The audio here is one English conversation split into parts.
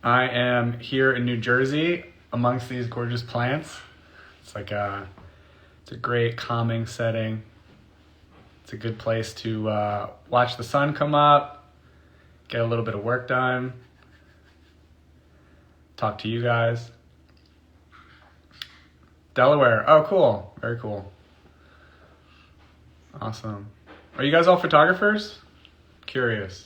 I am here in New Jersey amongst these gorgeous plants. It's a great calming setting. It's a good place to watch the sun come up, get a little bit of work done, talk to you guys. Delaware. Oh, cool. Very cool. Awesome. Are you guys all photographers? Curious.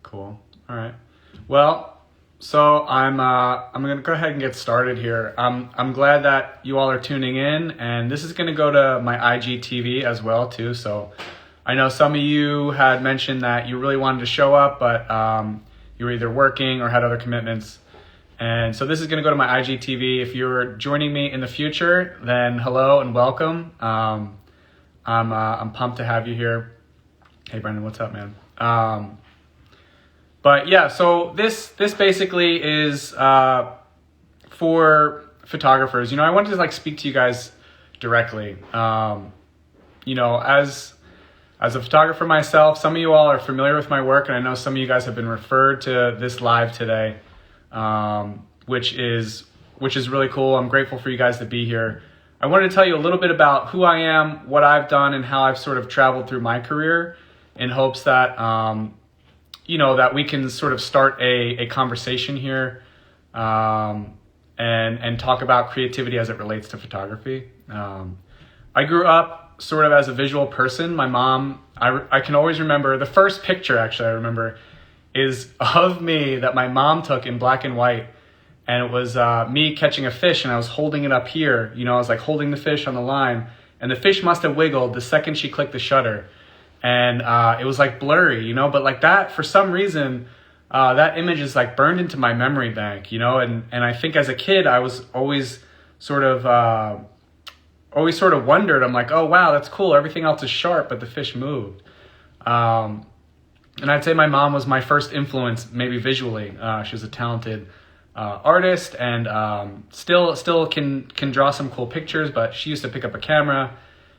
Cool. All right. Well, so I'm gonna go ahead and get started here. I'm glad that you all are tuning in, and this is gonna go to my IGTV as well too. So I know some of you had mentioned that you really wanted to show up, but you were either working or had other commitments. And so this is gonna go to my IGTV. If you're joining me in the future, then hello and welcome. I'm pumped to have you here. Hey Brendan, what's up, man? But yeah, so this basically is for photographers. I wanted to speak to you guys directly. As a photographer myself, some of you all are familiar with my work, and I know some of you guys have been referred to this live today, which is really cool. I'm grateful for you guys to be here. I wanted to tell you a little bit about who I am, what I've done, and how I've sort of traveled through my career in hopes that that we can sort of start a conversation here and talk about creativity as it relates to photography. I grew up sort of as a visual person. My mom, I can always remember, the first picture actually I remember is of me that my mom took in black and white. And it was me catching a fish, and I was holding it up here. I was holding the fish on the line, and the fish must have wiggled the second she clicked the shutter. And it was blurry, but that, for some reason, that image is burned into my memory bank, and I think as a kid, I was always sort of wondered, I'm oh, wow, that's cool. Everything else is sharp, but the fish moved. And I'd say my mom was my first influence, maybe visually. She was a talented artist and still can draw some cool pictures, but she used to pick up a camera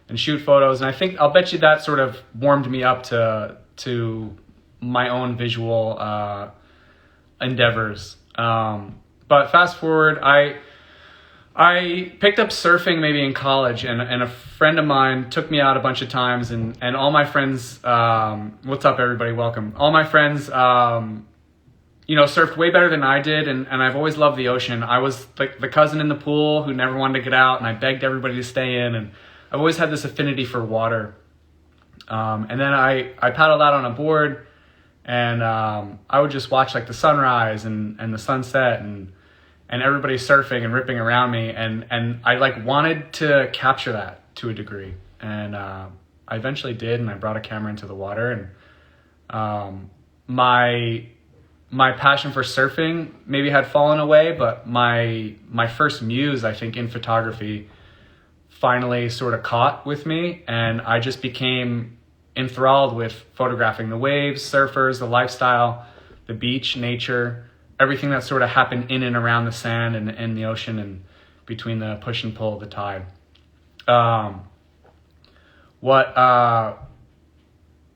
and shoot photos, and I'll bet you that sort of warmed me up to my own visual endeavors. But fast forward, I picked up surfing maybe in college, and a friend of mine took me out a bunch of times, and all my friends, what's up everybody, welcome. All my friends, surfed way better than I did, and I've always loved the ocean. I was the cousin in the pool who never wanted to get out, and I begged everybody to stay in, and I've always had this affinity for water. And then I paddled out on a board, and I would just watch the sunrise and the sunset and everybody surfing and ripping around me. And I wanted to capture that to a degree. And I eventually did, and I brought a camera into the water. And my passion for surfing maybe had fallen away, but my first muse, I think, in photography finally sort of caught with me, and I just became enthralled with photographing the waves, surfers, the lifestyle, the beach, nature, everything that sort of happened in and around the sand and the ocean and between the push and pull of the tide. What I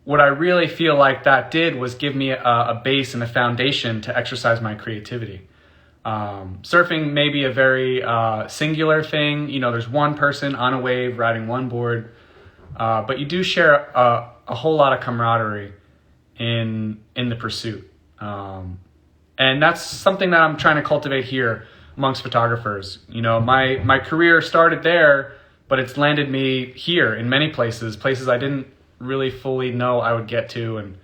really feel that did was give me a base and a foundation to exercise my creativity. Surfing may be a very singular thing. There's one person on a wave riding one board, but you do share a whole lot of camaraderie in the pursuit. And that's something that I'm trying to cultivate here amongst photographers. My career started there, but it's landed me here in many places I didn't really fully know I would get to. And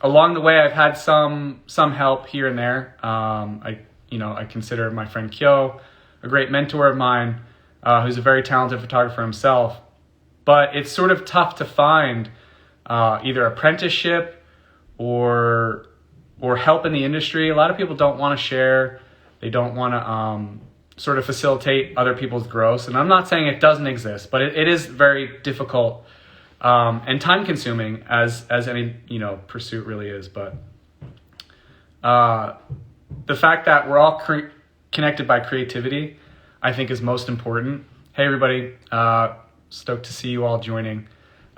along the way, I've had some help here and there. I consider my friend Kyo a great mentor of mine, who's a very talented photographer himself. But it's sort of tough to find either apprenticeship or help in the industry. A lot of people don't want to share. They don't want to sort of facilitate other people's growth. And I'm not saying it doesn't exist, but it is very difficult and time consuming as any pursuit really is. But the fact that we're all connected by creativity, I think, is most important. Hey everybody, stoked to see you all joining.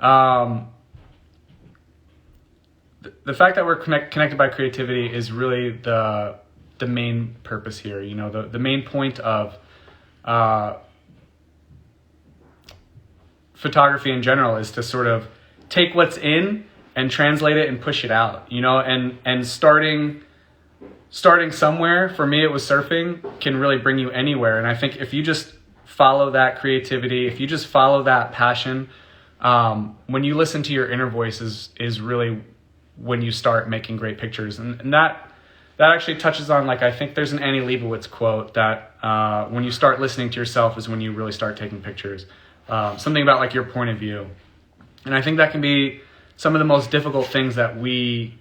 The fact that we're connected by creativity is really the main purpose here. You know, the main point of photography in general is to sort of take what's in and translate it and push it out, you know, and starting somewhere, for me it was surfing, can really bring you anywhere. And I think if you just follow that creativity, if you just follow that passion, when you listen to your inner voice is really when you start making great pictures. And that actually touches on, like, I think there's an Annie Leibovitz quote that when you start listening to yourself is when you really start taking pictures. Something about like your point of view. And I think that can be some of the most difficult things that we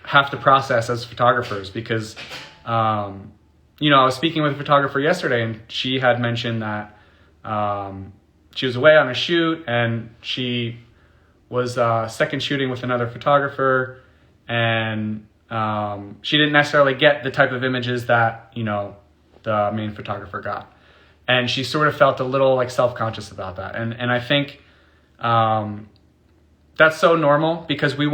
have to process as photographers, because, you know, I was speaking with a photographer yesterday and she had mentioned that she was away on a shoot and she was second shooting with another photographer, and she didn't necessarily get the type of images that, you know, the main photographer got. And she sort of felt a little like self-conscious about that. And I think that's so normal, because we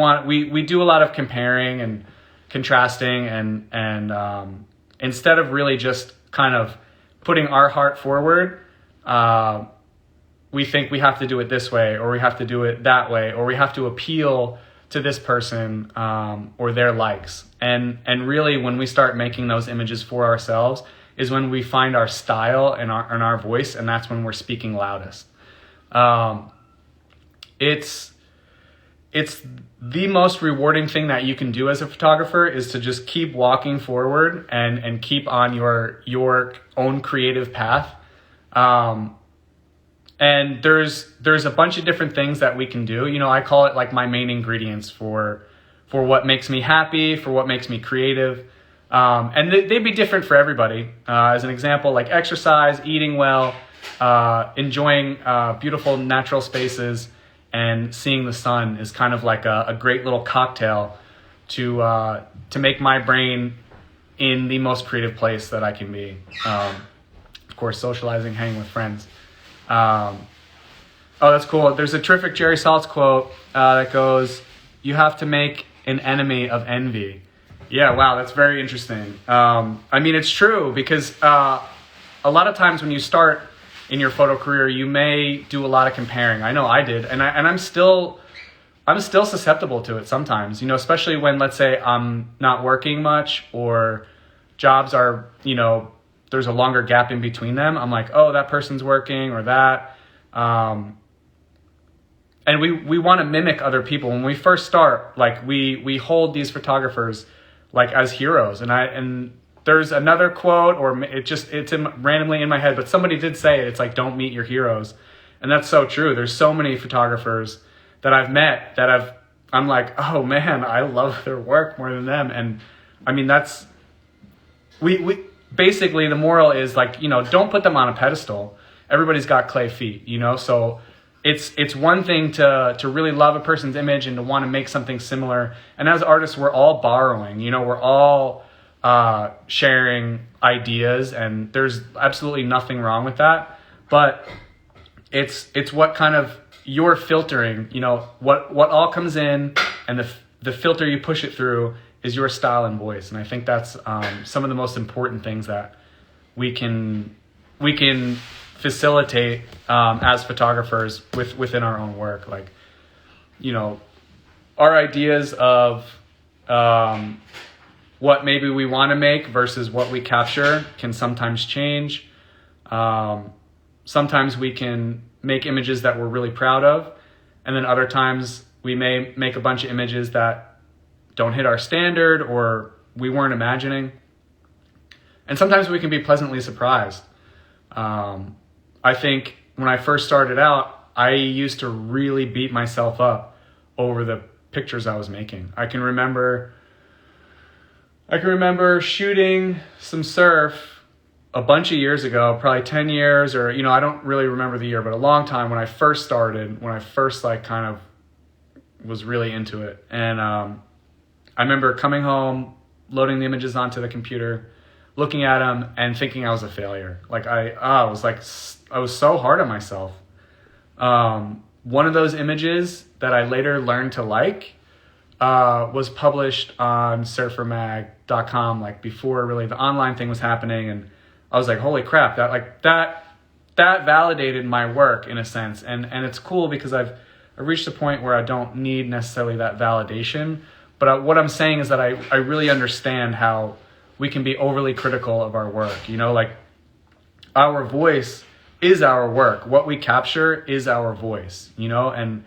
do a lot of comparing and contrasting, and instead of really just kind of putting our heart forward, we think we have to do it this way, or we have to do it that way, or we have to appeal to this person or their likes. And really, when we start making those images for ourselves is when we find our style and our voice, and that's when we're speaking loudest. It's the most rewarding thing that you can do as a photographer, is to just keep walking forward and keep on your own creative path. And there's a bunch of different things that we can do. You know, I call it like my main ingredients for what makes me happy, for what makes me creative. And they'd be different for everybody. As an example, like exercise, eating well, enjoying beautiful natural spaces, and seeing the sun is kind of like a great little cocktail to make my brain in the most creative place that I can be. Of course, socializing, hanging with friends. Oh, that's cool. There's a terrific Jerry Saltz quote that goes, "You have to make an enemy of envy." Yeah, wow, that's very interesting. I mean, it's true, because a lot of times when you start in your photo career, you may do a lot of comparing. I know I did, and I'm still susceptible to it sometimes. You know, especially when, let's say, I'm not working much, or jobs are, you know, there's a longer gap in between them. I'm like, oh, that person's working, or that. And we want to mimic other people. When we first start, like we hold these photographers like as heroes. And there's another quote, or it's randomly in my head, but somebody did say it. It's like, don't meet your heroes. And that's so true. There's so many photographers that I've met that I'm like, oh man, I love their work more than them. And I mean, that's, we basically, the moral is like, you know, don't put them on a pedestal. Everybody's got clay feet, you know? So it's one thing to really love a person's image and to want to make something similar. And as artists, we're all borrowing, you know, we're all sharing ideas, and there's absolutely nothing wrong with that. But it's what kind of you're filtering, you know, what all comes in, and the filter you push it through is your style and voice. And I think that's some of the most important things that we can facilitate as photographers within our own work. Like, you know, our ideas of what maybe we want to make versus what we capture can sometimes change. Sometimes we can make images that we're really proud of, and then other times we may make a bunch of images that don't hit our standard or we weren't imagining. And sometimes we can be pleasantly surprised. I think when I first started out, I used to really beat myself up over the pictures I was making. I can remember shooting some surf a bunch of years ago, probably 10 years, or, you know, I don't really remember the year, but a long time when I first started, when I first like kind of was really into it. And I remember coming home, loading the images onto the computer, looking at them and thinking I was a failure. Like I was so hard on myself. One of those images that I later learned to like was published on surfermag.com, like before really the online thing was happening. And I was like, holy crap, that validated my work in a sense. And it's cool because I've reached a point where I don't need necessarily that validation. But what I'm saying is that I really understand how we can be overly critical of our work. Like our voice is our work. What we capture is our voice, and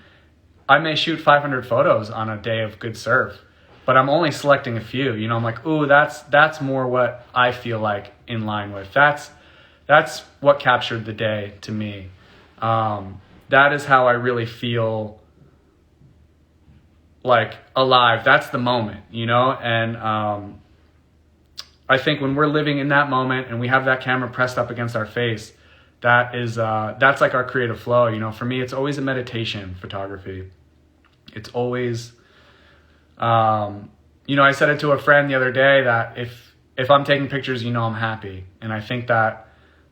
I may shoot 500 photos on a day of good surf, but I'm only selecting a few. I'm like, ooh, that's more what I feel like in line with. That's what captured the day to me. That is how I really feel like alive. That's the moment, and I think when we're living in that moment and we have that camera pressed up against our face, that's like our creative flow. For me, it's always a meditation, photography. It's always, I said it to a friend the other day that if I'm taking pictures, I'm happy. And I think that,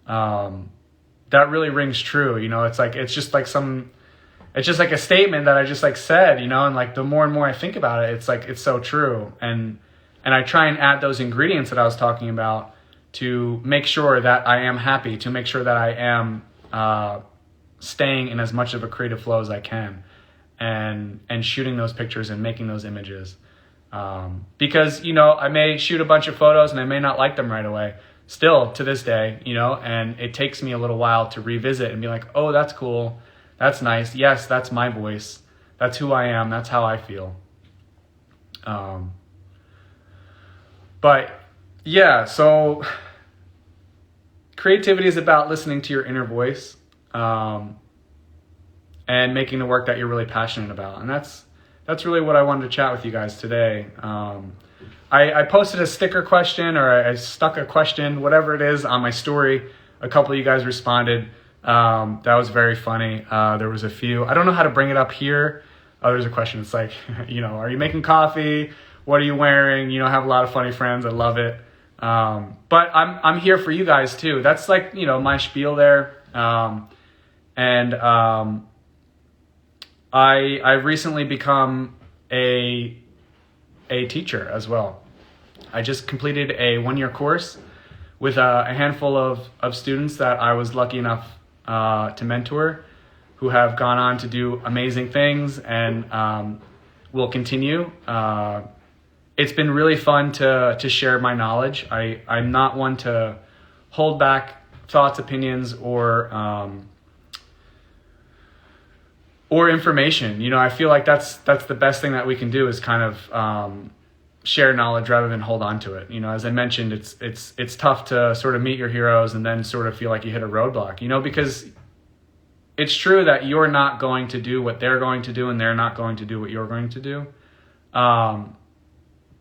that really rings true. It's just like a statement that I just said, and like the more and more I think about it, it's so true. And I try and add those ingredients that I was talking about to make sure that I am happy, to make sure that I am staying in as much of a creative flow as I can, and shooting those pictures and making those images. Because, I may shoot a bunch of photos and I may not like them right away, still to this day, and it takes me a little while to revisit and be like, oh, that's cool. That's nice. Yes, that's my voice. That's who I am. That's how I feel. But yeah, so creativity is about listening to your inner voice, and making the work that you're really passionate about. And that's really what I wanted to chat with you guys today. I posted a sticker question, or I stuck a question, whatever it is, on my story. A couple of you guys responded. That was very funny. There was a few. I don't know how to bring it up here. Oh, there's a question. It's like, are you making coffee? What are you wearing? I have a lot of funny friends. I love it. But I'm here for you guys too. That's like, my spiel there. And I've recently become a teacher as well. I just completed a 1-year course with a handful of students that I was lucky enough to mentor, who have gone on to do amazing things and will continue. It's been really fun to share my knowledge. I'm not one to hold back thoughts, opinions, or information. I feel like that's the best thing that we can do, is kind of share knowledge rather than hold on to it. As I mentioned, it's tough to sort of meet your heroes and then sort of feel like you hit a roadblock, because it's true that you're not going to do what they're going to do and they're not going to do what you're going to do.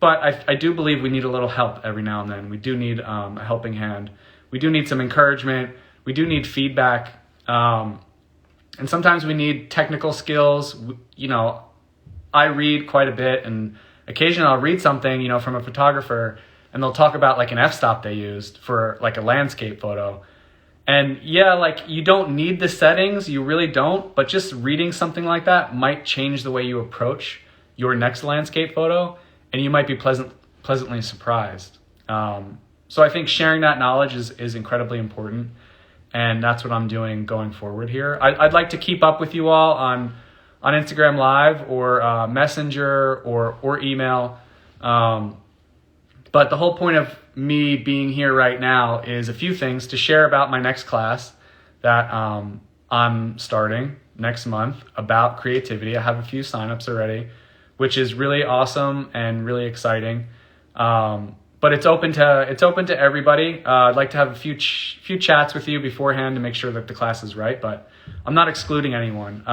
But I do believe we need a little help every now and then. We do need a helping hand. We do need some encouragement. We do need feedback. And sometimes we need technical skills. I read quite a bit, and occasionally I'll read something, from a photographer, and they'll talk about like an f-stop they used for like a landscape photo. And yeah, like you don't need the settings, you really don't, but just reading something like that might change the way you approach your next landscape photo, and you might be pleasantly surprised. So I think sharing that knowledge is incredibly important, and that's what I'm doing going forward here. I'd like to keep up with you all on Instagram Live or Messenger or email. But the whole point of me being here right now is a few things: to share about my next class that I'm starting next month about creativity. I have a few signups already, which is really awesome and really exciting. But it's open to everybody. I'd like to have a few chats with you beforehand to make sure that the class is right, but I'm not excluding anyone.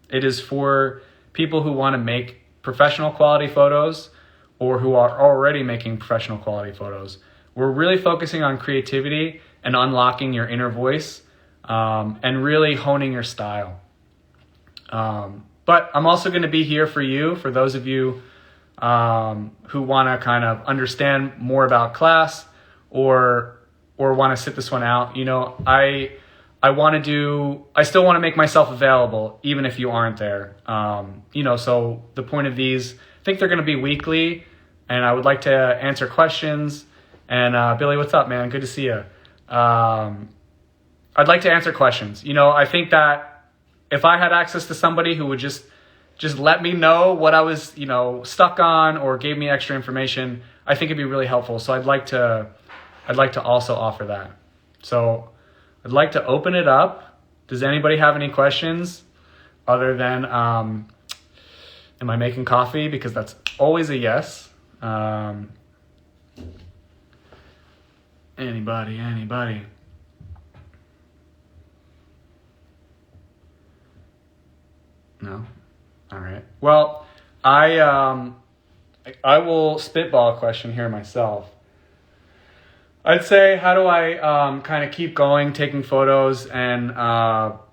It is for people who want to make professional quality photos or who are already making professional quality photos. We're really focusing on creativity and unlocking your inner voice, and really honing your style. But I'm also going to be here for you, for those of you who want to kind of understand more about class or want to sit this one out. I I still want to make myself available, even if you aren't there. So the point of these, I think they're going to be weekly, and I would like to answer questions. And Billy, what's up, man? Good to see you. I'd like to answer questions. I think that if I had access to somebody who would just let me know what I was, stuck on, or gave me extra information, I think it'd be really helpful. So I'd like to also offer that. So I'd like to open it up. Does anybody have any questions other than, am I making coffee? Because that's always a yes. Anybody? No? All right. Well, I will spitball a question here myself. I'd say, how do I kind of keep going, taking photos, and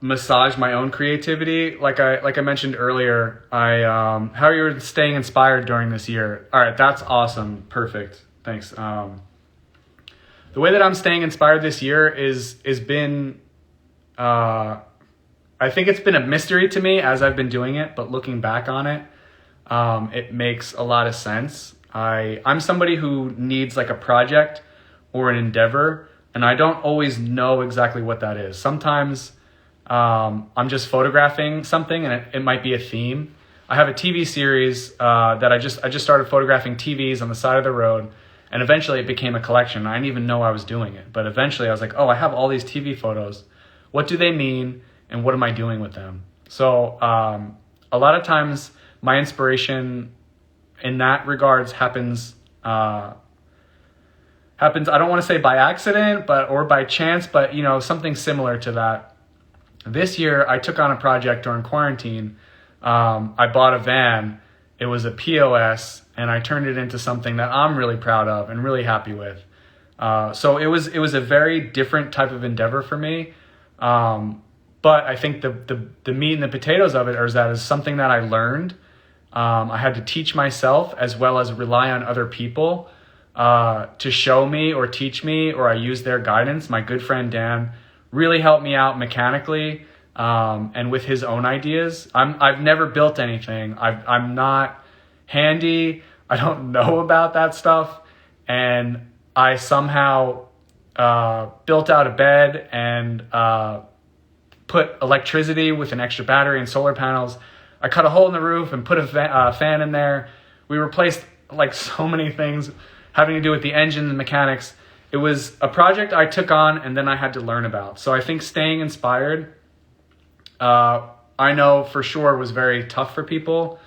massage my own creativity? Like I mentioned earlier, how are you staying inspired during this year? All right, that's awesome. Perfect. Thanks. The way that I'm staying inspired this year is been, I think it's been a mystery to me as I've been doing it, but looking back on it, it makes a lot of sense. I'm somebody who needs like a project or an endeavor, and I don't always know exactly what that is. Sometimes I'm just photographing something, and it might be a theme. I have a TV series that I just started photographing TVs on the side of the road, and eventually it became a collection. I didn't even know I was doing it, but eventually I was like, oh, I have all these TV photos. What do they mean, and what am I doing with them? So a lot of times my inspiration in that regards happens, I don't want to say by accident, or by chance, but something similar to that. This year I took on a project during quarantine. I bought a van. It was a POS, and I turned it into something that I'm really proud of and really happy with. So it was a very different type of endeavor for me. But I think the meat and the potatoes of it is something that I learned. I had to teach myself as well as rely on other people to show me or teach me, or I use their guidance. My good friend Dan really helped me out mechanically and with his own ideas. I've never built anything. I'm not handy. I don't know about that stuff. And I somehow built out a bed and put electricity with an extra battery and solar panels. I cut a hole in the roof and put a fan in there. We replaced like so many things having to do with the engine and mechanics. It was a project I took on and then I had to learn about. So I think staying inspired, I know for sure was very tough for people.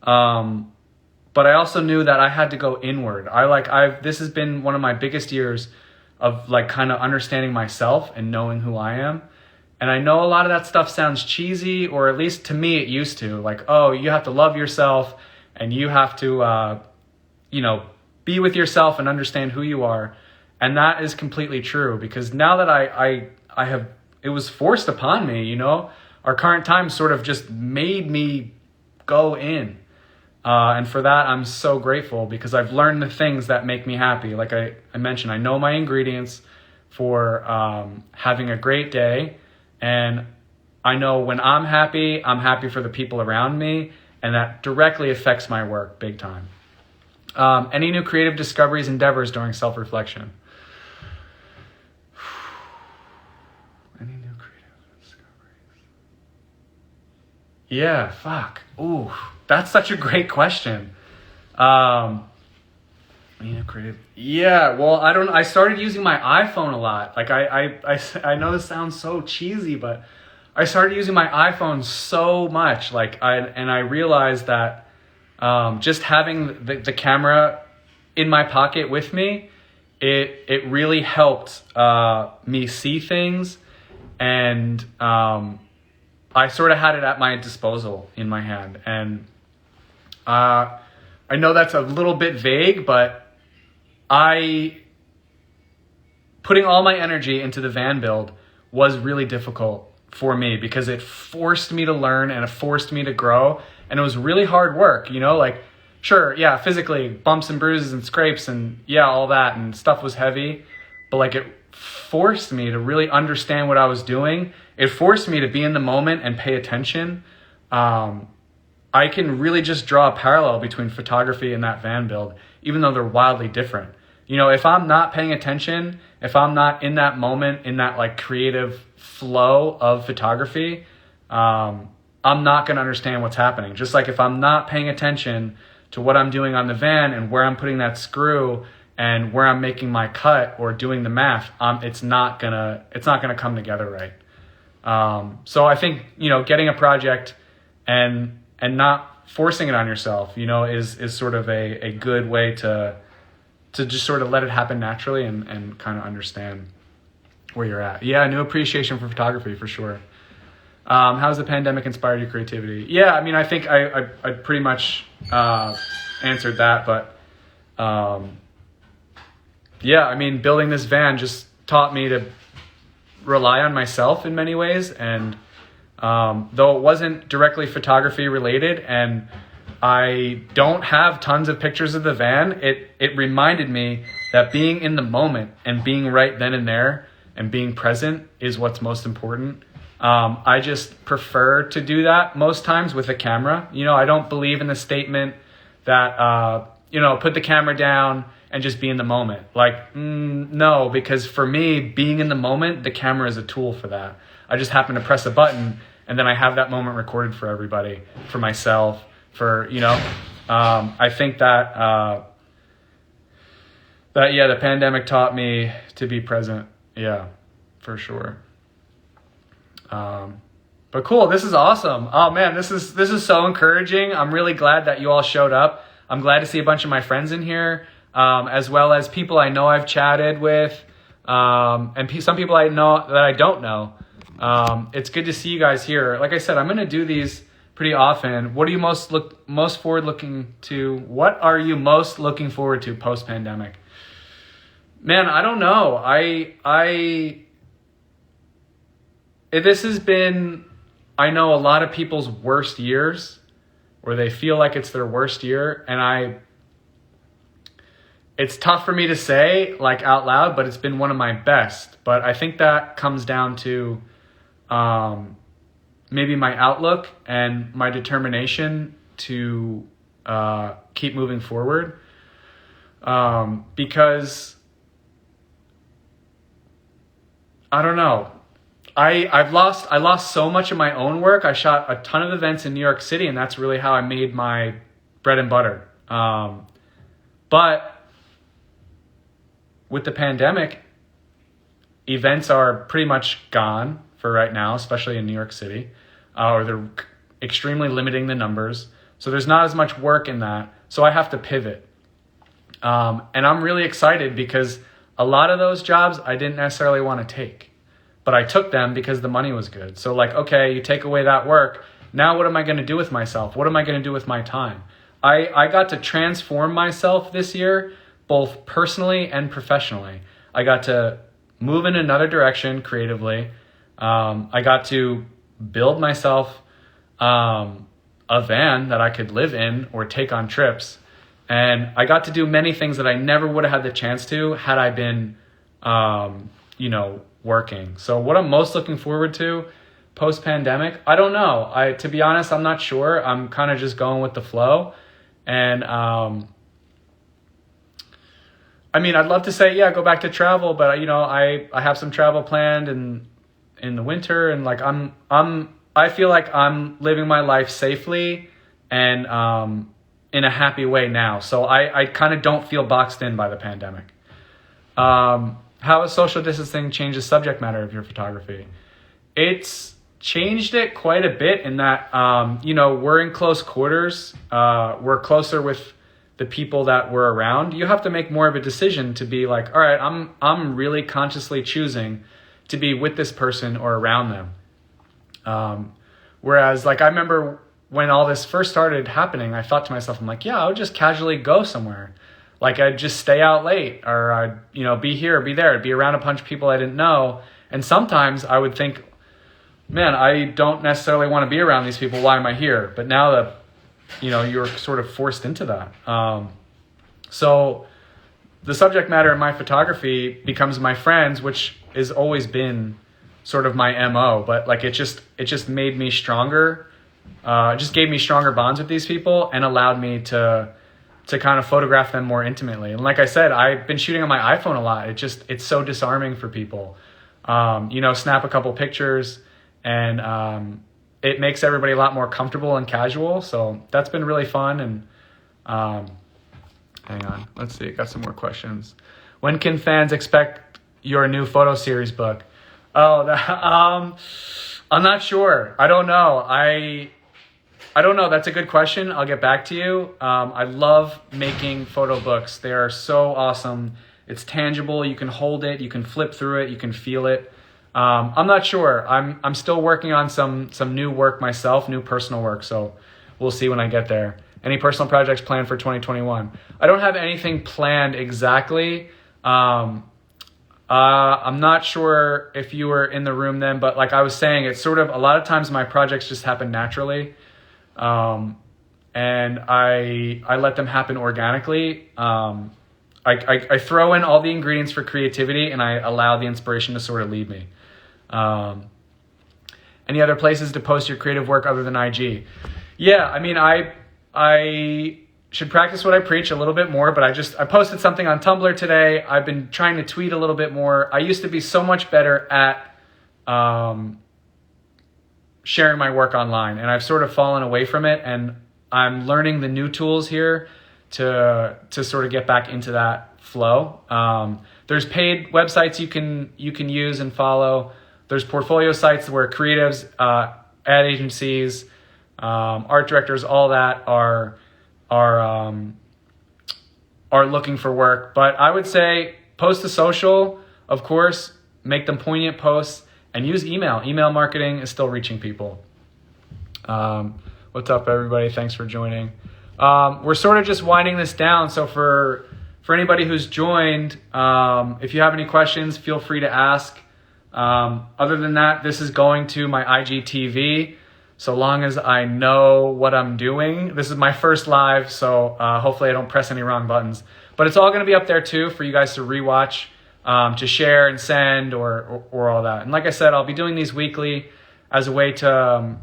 But I also knew that I had to go inward. This has been one of my biggest years of like kind of understanding myself and knowing who I am. And I know a lot of that stuff sounds cheesy, or at least to me it used to. Like, oh, you have to love yourself and you have to, be with yourself and understand who you are. And that is completely true, because now that I have, it was forced upon me, our current time sort of just made me go in. And for that, I'm so grateful, because I've learned the things that make me happy. Like I mentioned, I know my ingredients for having a great day. And I know when I'm happy for the people around me, and that directly affects my work big time. Any new creative discoveries, endeavors during self-reflection? Any new creative discoveries? Yeah, fuck. Ooh, that's such a great question. Creative. Yeah, well, I started using my iPhone a lot. Like I know this sounds so cheesy, but I started using my iPhone so much. I realized that just having the camera in my pocket with me, it really helped me see things, and I sort of had it at my disposal in my hand. And I know that's a little bit vague, but putting all my energy into the van build was really difficult for me, because it forced me to learn and it forced me to grow, and it was really hard work, sure, yeah, physically bumps and bruises and scrapes and yeah, all that, and stuff was heavy, but it forced me to really understand what I was doing. It forced me to be in the moment and pay attention. I can really just draw a parallel between photography and that van build, even though they're wildly different. You know, if I'm not paying attention, if I'm not in that moment, in that like creative flow of photography, I'm not going to understand what's happening. Just like if I'm not paying attention to what I'm doing on the van and where I'm putting that screw and where I'm making my cut or doing the math, it's not gonna come together right. So I think, you know, getting a project and not forcing it on yourself, you know, is sort of a good way to just sort of let it happen naturally and kind of understand where you're at. Yeah, new appreciation for photography for sure. How's the pandemic inspired your creativity? Yeah, I mean, I think I pretty much answered that, but yeah, I mean, building this van just taught me to rely on myself in many ways, and though it wasn't directly photography related and I don't have tons of pictures of the van, it reminded me that being in the moment and being right then and there and being present is what's most important. I just prefer to do that most times with a camera. You know, I don't believe in the statement that, you know, put the camera down and just be in the moment. Like, no, because for me, being in the moment, the camera is a tool for that. I just happen to press a button and then I have that moment recorded for everybody, for myself, for, you know, I think that, yeah, the pandemic taught me to be present. Yeah, for sure. But cool. This is awesome. Oh man, this is so encouraging. I'm really glad that you all showed up. I'm glad to see a bunch of my friends in here, as well as people I know I've chatted with, and some people I know that I don't know. It's good to see you guys here. Like I said, I'm going to do these pretty often. What are you most forward looking to? What are you most looking forward to post pandemic? Man, I don't know. This has been, I know, a lot of people's worst years, where they feel like it's their worst year. And it's tough for me to say like out loud, but it's been one of my best. But I think that comes down to maybe my outlook and my determination to keep moving forward. Because I don't know. I lost so much of my own work. I shot a ton of events in New York City, and that's really how I made my bread and butter. But with the pandemic, events are pretty much gone for right now, especially in New York City, or they're extremely limiting the numbers. So there's not as much work in that. So I have to pivot. And I'm really excited because a lot of those jobs I didn't necessarily want to take. But I took them because the money was good. So like, okay, you take away that work. Now what am I going to do with myself? What am I going to do with my time? I got to transform myself this year, both personally and professionally. I got to move in another direction creatively. I got to build myself a van that I could live in or take on trips. And I got to do many things that I never would have had the chance to had I been, working. So what I'm most looking forward to post-pandemic, I don't know. To be honest, I'm not sure. I'm kind of just going with the flow. And I mean, I'd love to say, yeah, go back to travel, but I have some travel planned in the winter, and like I feel like I'm living my life safely and in a happy way now. So I kind of don't feel boxed in by the pandemic. How has social distancing changed the subject matter of your photography? It's changed it quite a bit in that, we're in close quarters. We're closer with the people that we're around. You have to make more of a decision to be like, all right, I'm really consciously choosing to be with this person or around them. Whereas like, I remember when all this first started happening, I thought to myself, I'm like, yeah, I would just casually go somewhere. Like I'd just stay out late, or I'd, be here, be there, be around a bunch of people I didn't know. And sometimes I would think, man, I don't necessarily want to be around these people. Why am I here? But now that, you're sort of forced into that. So the subject matter in my photography becomes my friends, which has always been sort of my MO, but like it just made me stronger. It just gave me stronger bonds with these people and allowed me to kind of photograph them more intimately. And like I said, I've been shooting on my iPhone a lot. It's so disarming for people. Snap a couple pictures, and it makes everybody a lot more comfortable and casual. So that's been really fun. And hang on, let's see, got some more questions. When can fans expect your new photo series book? Oh, I'm not sure. I don't know. I don't know. That's a good question. I'll get back to you. I love making photo books. They are so awesome. It's tangible. You can hold it. You can flip through it. You can feel it. I'm not sure. I'm still working on some new work myself, new personal work. So we'll see when I get there. Any personal projects planned for 2021? I don't have anything planned exactly. I'm not sure if you were in the room then, but like I was saying, it's sort of a lot of times my projects just happen naturally. And I let them happen organically. I throw in all the ingredients for creativity, and I allow the inspiration to sort of lead me. Any other places to post your creative work other than IG? Yeah, I mean, I should practice what I preach a little bit more, but I posted something on Tumblr today. I've been trying to tweet a little bit more. I used to be so much better at sharing my work online, and I've sort of fallen away from it, and I'm learning the new tools here to sort of get back into that flow. There's paid websites you can use and follow. There's portfolio sites where creatives, ad agencies, art directors, all that are looking for work. But I would say post to social, of course, make them poignant posts, and use email. Email marketing is still reaching people. What's up, everybody? Thanks for joining. We're sort of just winding this down. So for anybody who's joined, if you have any questions, feel free to ask. Other than that, this is going to my IGTV. So long as I know what I'm doing. This is my first live, so hopefully I don't press any wrong buttons. But it's all going to be up there too for you guys to rewatch, to share and send or all that. And like I said, I'll be doing these weekly as a way to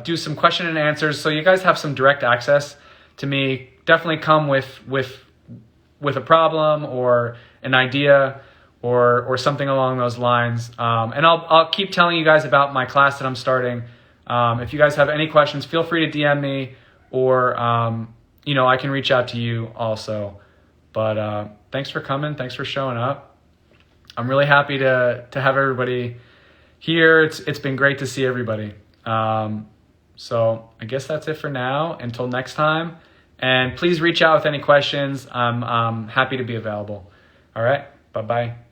do some question and answers, so you guys have some direct access to me. Definitely come with a problem or an idea or something along those lines. And I'll keep telling you guys about my class that I'm starting. If you guys have any questions, feel free to DM me, or I can reach out to you also. But thanks for coming. Thanks for showing up. I'm really happy to have everybody here. It's been great to see everybody. So I guess that's it for now. Until next time. And please reach out with any questions. I'm happy to be available. All right. Bye-bye.